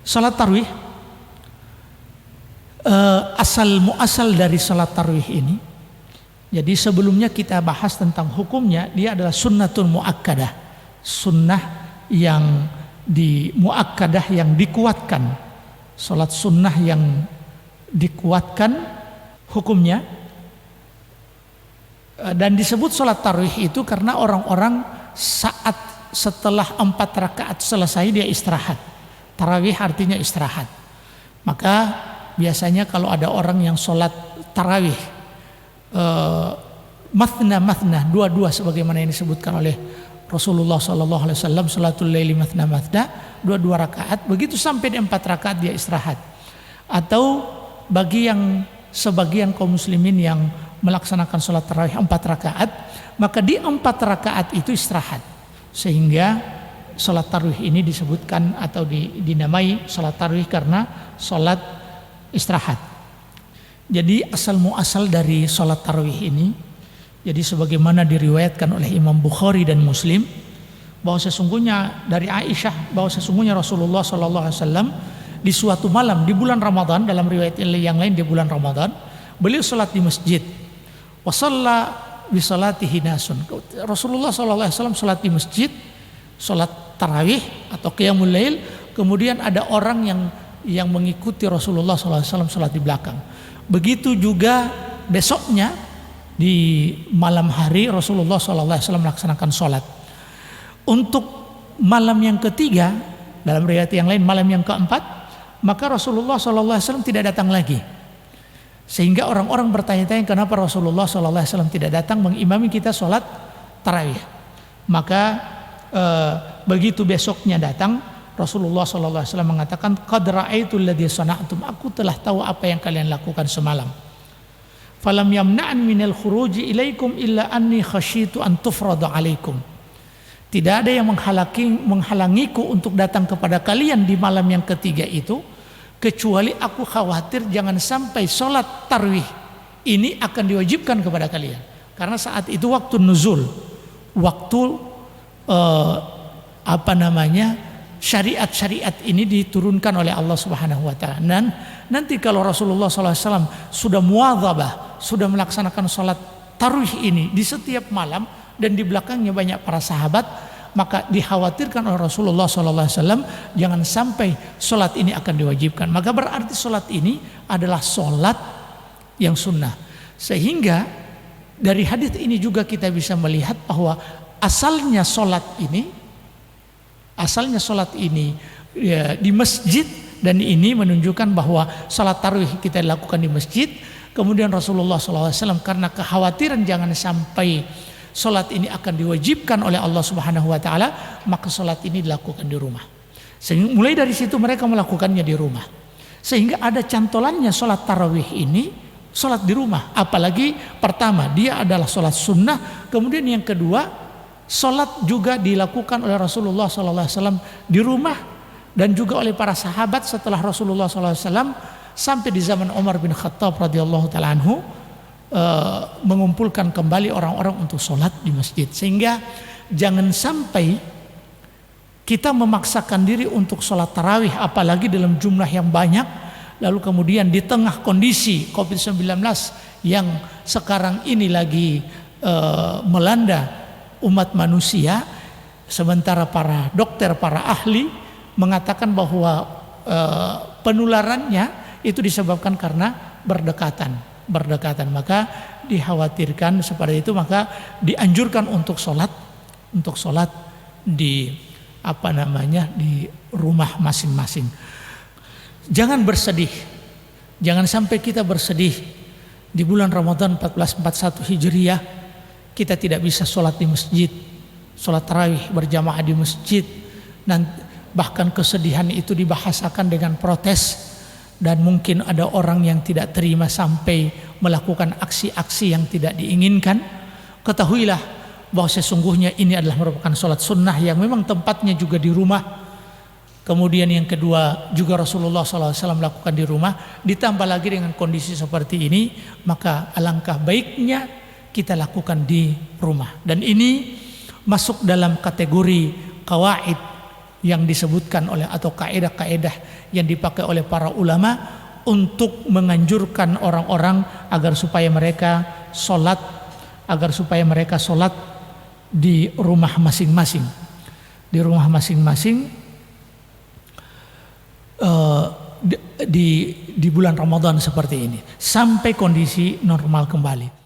Salat tarawih, muasal dari salat tarawih ini. Jadi sebelumnya kita bahas tentang hukumnya, dia adalah sunnatul muakkadah, sunnah yang muakkadah yang dikuatkan, salat sunnah yang dikuatkan hukumnya. Dan disebut salat tarawih itu karena orang-orang saat setelah 4 rakaat selesai dia istirahat. Tarawih artinya istirahat. Maka biasanya kalau ada orang yang sholat tarawih mathna, dua-dua sebagaimana yang disebutkan oleh Rasulullah SAW, sholatul laili mathna, dua rakaat, begitu sampai di 4 rakaat dia istirahat. Atau bagi yang sebagian kaum muslimin yang melaksanakan sholat tarawih 4 rakaat, maka di 4 rakaat itu istirahat, sehingga sholat tarawih ini disebutkan atau dinamai sholat tarawih karena sholat istirahat. Jadi asal muasal dari sholat tarawih ini, jadi sebagaimana diriwayatkan oleh Imam Bukhari dan Muslim, bahwa sesungguhnya dari Aisyah, bahwa sesungguhnya Rasulullah SAW di suatu malam di bulan Ramadan, dalam riwayat yang lain di bulan Ramadan, beliau sholat di masjid. Wasalla bisalatihi nasun. Rasulullah SAW sholat di masjid, sholat tarawih atau qiyamul lail, kemudian ada orang yang mengikuti Rasulullah SAW sholat di belakang. Begitu juga besoknya di malam hari Rasulullah SAW melaksanakan sholat. Untuk malam yang ketiga, dalam riwayat yang lain malam yang keempat, maka Rasulullah SAW tidak datang lagi. Sehingga orang-orang bertanya-tanya kenapa Rasulullah SAW tidak datang mengimami kita sholat tarawih. Maka begitu besoknya datang, Rasulullah SAW mengatakan, qad ra'aitu alladhi sana'tum, aku telah tahu apa yang kalian lakukan semalam. Falam yamna'an minal khuruji ilaikum illa anni khasyitu an tufrada alaikum. Tidak ada yang menghalangiku untuk datang kepada kalian di malam yang ketiga itu, kecuali aku khawatir jangan sampai sholat tarawih ini akan diwajibkan kepada kalian. Karena saat itu waktu nuzul, waktu syariat-syariat ini diturunkan oleh Allah Subhanahu Wa Taala. Dan nanti kalau Rasulullah SAW sudah muadzabah, sudah melaksanakan sholat tarawih ini di setiap malam dan di belakangnya banyak para sahabat, maka dikhawatirkan oleh Rasulullah SAW jangan sampai sholat ini akan diwajibkan. Maka berarti sholat ini adalah sholat yang sunnah. Sehingga dari hadis ini juga kita bisa melihat bahwa asalnya sholat ini ya, di masjid, dan ini menunjukkan bahwa sholat tarawih kita dilakukan di masjid. Kemudian Rasulullah SAW karena kekhawatiran jangan sampai sholat ini akan diwajibkan oleh Allah Subhanahu Wa Taala, maka sholat ini dilakukan di rumah. Sehingga mulai dari situ mereka melakukannya di rumah. Sehingga ada cantolannya sholat tarawih ini, sholat di rumah. Apalagi pertama dia adalah sholat sunnah, kemudian yang kedua sholat juga dilakukan oleh Rasulullah SAW di rumah dan juga oleh para sahabat setelah Rasulullah SAW sampai di zaman Umar bin Khattab radhiyallahu taala anhu. Mengumpulkan kembali orang-orang untuk sholat di masjid. Sehingga jangan sampai kita memaksakan diri untuk sholat tarawih apalagi dalam jumlah yang banyak, lalu kemudian di tengah kondisi COVID-19 yang sekarang ini lagi melanda umat manusia, sementara para dokter, para ahli mengatakan bahwa penularannya itu disebabkan karena berdekatan, maka dikhawatirkan seperti itu, maka dianjurkan untuk sholat di di rumah masing-masing. Jangan bersedih, jangan sampai kita bersedih di bulan Ramadan 1441 Hijriah kita tidak bisa sholat di masjid, sholat tarawih berjamaah di masjid, dan bahkan kesedihan itu dibahasakan dengan protes. Dan mungkin ada orang yang tidak terima sampai melakukan aksi-aksi yang tidak diinginkan. Ketahuilah bahwa sesungguhnya ini adalah merupakan sholat sunnah yang memang tempatnya juga di rumah. Kemudian yang kedua juga Rasulullah SAW melakukan di rumah. Ditambah lagi dengan kondisi seperti ini, maka alangkah baiknya kita lakukan di rumah. Dan ini masuk dalam kategori qawaid yang disebutkan oleh atau kaedah-kaedah yang dipakai oleh para ulama untuk menganjurkan orang-orang agar supaya mereka sholat di rumah masing-masing. Di rumah masing-masing di bulan Ramadan seperti ini sampai kondisi normal kembali.